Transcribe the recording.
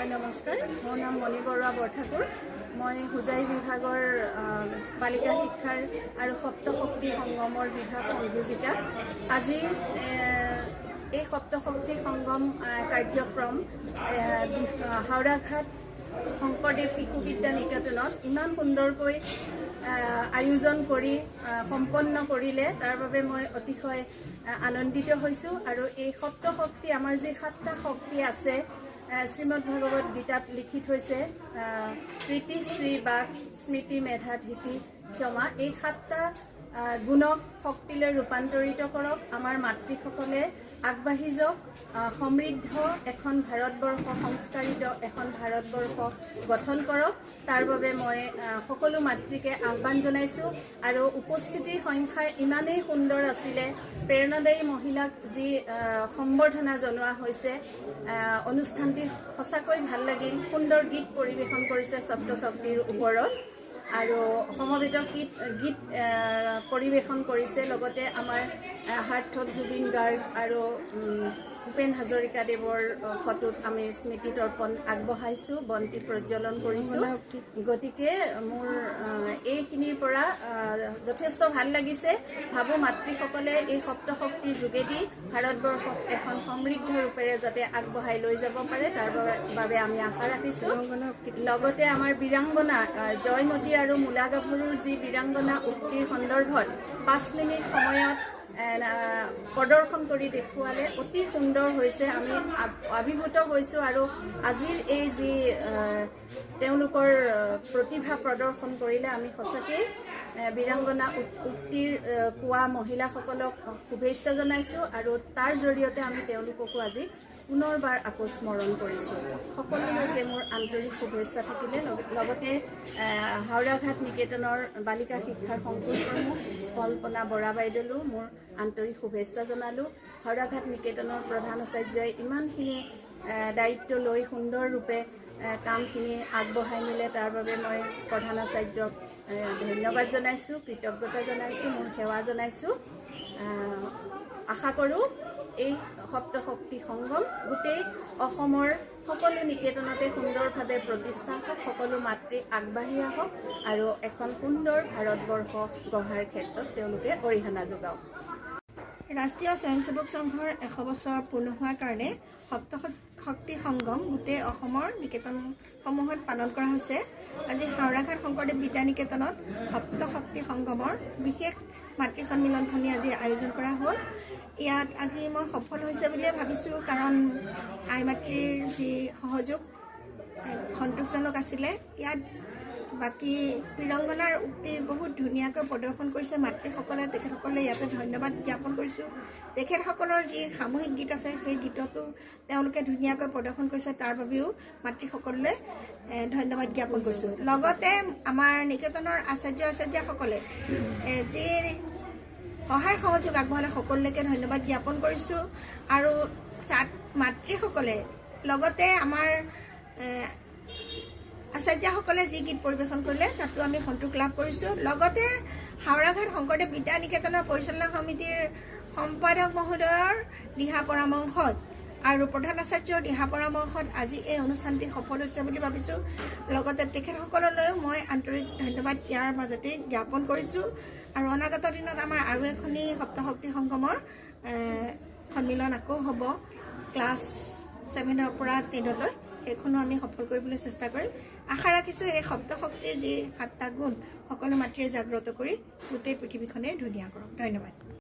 নমস্কাৰ, মোৰ নাম মণি বৰুৱা বৰঠাকুৰ। মই হোজাই বিভাগৰ বালিকা শিক্ষাৰ আৰু সপ্তশক্তি সংগমৰ বিভাগ সংযোজিকা। আজি এই সপ্তশক্তি সংগম কাৰ্যক্ৰম হাওৰাঘাট শংকৰদেৱ শিশু বিদ্যা নিকেতনত ইমান সুন্দৰকৈ আয়োজন কৰি সম্পন্ন কৰিলে, তাৰ বাবে মই অতিশয় আনন্দিত হৈছোঁ। আৰু এই সপ্তশক্তি, আমাৰ যি 7টা শক্তি আছে, শ্ৰীমদ ভাগৱত গীতাত লিখি থৈছে, প্ৰীতি, শ্ৰী, বাক, স্মৃতি, মেধা, ধৃতি, ক্ষমা, এই 7টা গুণক শক্তিলৈ ৰূপান্তৰিত কৰক। আমাৰ মাতৃসকলে আগবাঢ়ি যাওক, সমৃদ্ধ এখন ভাৰতবৰ্ষ, সংস্কাৰিত এখন ভাৰতবৰ্ষ গঠন কৰক। তাৰ বাবে মই সকলো মাতৃকে আহ্বান জনাইছোঁ। আৰু উপস্থিতিৰ সংখ্যা ইমানেই সুন্দৰ আছিলে, প্ৰেৰণাদায়ী মহিলাক যি সম্বৰ্ধনা জনোৱা হৈছে, অনুষ্ঠানটি সঁচাকৈ ভাল লাগিল। সুন্দৰ গীত পৰিৱেশন কৰিছে সপ্তশক্তিৰ ওপৰত, আৰু সমবেত গীত পৰিৱেশন কৰিছে। লগতে আমাৰ সাৰ্থক জুবিন গাৰ্গ আৰু ভূপেন হাজৰিকাদেৱৰ ফটোত আমি স্মৃতি তৰ্পণ আগবঢ়াইছোঁ, বন্তি প্ৰজ্বলন কৰিছোঁ। গতিকে মোৰ এইখিনিৰ পৰা যথেষ্ট ভাল লাগিছে। ভাবোঁ মাতৃসকলে এই সপ্তশক্তিৰ যোগেদি ভাৰতবৰ্ষক এখন সমৃদ্ধ ৰূপেৰে যাতে আগবঢ়াই লৈ যাব পাৰে, তাৰ বাবে আমি আশা ৰাখিছোঁ। লগতে আমাৰ বীৰাংগনা জয়মতী আৰু মূলা গাভৰুৰ যি বীৰাংগনা উক্তিৰ সন্দৰ্ভত 5 মিনিট সময়ত প্ৰদৰ্শন কৰি দেখুৱালে, অতি সুন্দৰ হৈছে। আমি অভিভূত হৈছোঁ। আৰু আজিৰ এই যি তেওঁলোকৰ প্ৰতিভা প্ৰদৰ্শন কৰিলে, আমি সঁচাকৈ বীৰাংগনা উক্তিৰ কোৱা মহিলাসকলক শুভেচ্ছা জনাইছোঁ। আৰু তাৰ জৰিয়তে আমি তেওঁলোককো আজি পুনৰবাৰ আকৌ স্মৰণ কৰিছোঁ। সকলোলৈকে মোৰ আন্তৰিক শুভেচ্ছা থাকিলে। লগতে হাওৰাঘাট নিকেতনৰ বালিকা শিক্ষাৰ সংকুল প্ৰমুখ কল্পনা বৰা বাইদেউলৈও মোৰ আন্তৰিক শুভেচ্ছা জনালোঁ। হাওৰাঘাট নিকেতনৰ প্ৰধান আচাৰ্যই ইমানখিনি দায়িত্ব লৈ সুন্দৰৰূপে কামখিনি আগবঢ়াই নিলে, তাৰ বাবে মই প্ৰধান আচাৰ্যক ধন্যবাদ জনাইছোঁ, কৃতজ্ঞতা জনাইছোঁ, মোৰ সেৱা জনাইছোঁ। আশা কৰোঁ এই সপ্তশক্তি সংগম গোটেই অসমৰ সকলো নিকেতনতে সুন্দৰভাৱে প্ৰতিষ্ঠা হওক, সকলো মাতৃ আগবাঢ়ি আহক আৰু এখন সুন্দৰ ভাৰতবৰ্ষ গঢ়াৰ ক্ষেত্ৰত তেওঁলোকে অৰিহণা যোগাওক। ৰাষ্ট্ৰীয় স্বয়ংসেৱক সংঘৰ 100 বছৰ পূৰ্ণ হোৱাৰ কাৰণে সপ্তশক্তি সংগম গোটেই অসমৰ নিকেতনসমূহত পালন কৰা হৈছে। আজি হাওৰাঘাট শংকৰদেৱ বিদ্যা নিকেতনত সপ্তশক্তি সংগমৰ বিশেষ মাতৃ সন্মিলনখনি আজি আয়োজন কৰা হ'ল। ইয়াত আজি মই সফল হৈছে বুলিয়ে ভাবিছোঁ, কাৰণ আই মাতৃৰ যি সহযোগ সন্তোষজনক আছিলে। ইয়াত বাকী বীৰাংগনাৰ উক্তি বহুত ধুনীয়াকৈ প্ৰদৰ্শন কৰিছে মাতৃসকলে। তেখেতসকলে ইয়াতে ধন্যবাদ জ্ঞাপন কৰিছোঁ। তেখেতসকলৰ যি সামূহিক গীত আছে, সেই গীততো তেওঁলোকে ধুনীয়াকৈ প্ৰদৰ্শন কৰিছে, তাৰ বাবেও মাতৃসকললৈ ধন্যবাদ জ্ঞাপন কৰিছোঁ। লগতে আমাৰ নিকেতনৰ আচাৰ্যসকলে যি সহায় সহযোগ আগবঢ়ালে, সকলোলৈকে ধন্যবাদ জ্ঞাপন কৰিছোঁ। আৰু মাতৃসকলে লগতে আমাৰ আচাৰ্যসকলে যি গীত পৰিৱেশন কৰিলে, তাতো আমি সন্তোষ লাভ কৰিছোঁ। লগতে হাওৰাঘাট শংকৰদেৱ বিদ্যা নিকেতনৰ পৰিচালনা সমিতিৰ সম্পাদক মহোদয়ৰ দিহা পৰামৰ্শত আৰু প্ৰধান আচাৰ্যৰ দিহা পৰামৰ্শত আজি এই অনুষ্ঠানটি সফল হৈছে বুলি ভাবিছোঁ। লগতে তেখেতসকললৈও মই আন্তৰিক ধন্যবাদ ইয়াৰ মাজতে জ্ঞাপন কৰিছোঁ। আৰু অনাগত দিনত আমাৰ আৰু এখনি সপ্তশক্তি সংগমৰ সন্মিলন আকৌ হ'ব, ক্লাছ 7ৰ পৰা 10লৈ। সেইখনো আমি সফল কৰিবলৈ চেষ্টা কৰিম। আশা ৰাখিছোঁ এই সপ্তশক্তিৰ যি 7টা গুণ সকলো মাতৃয়ে জাগ্ৰত কৰি গোটেই পৃথিৱীখনেই ধুনীয়া কৰক। ধন্যবাদ।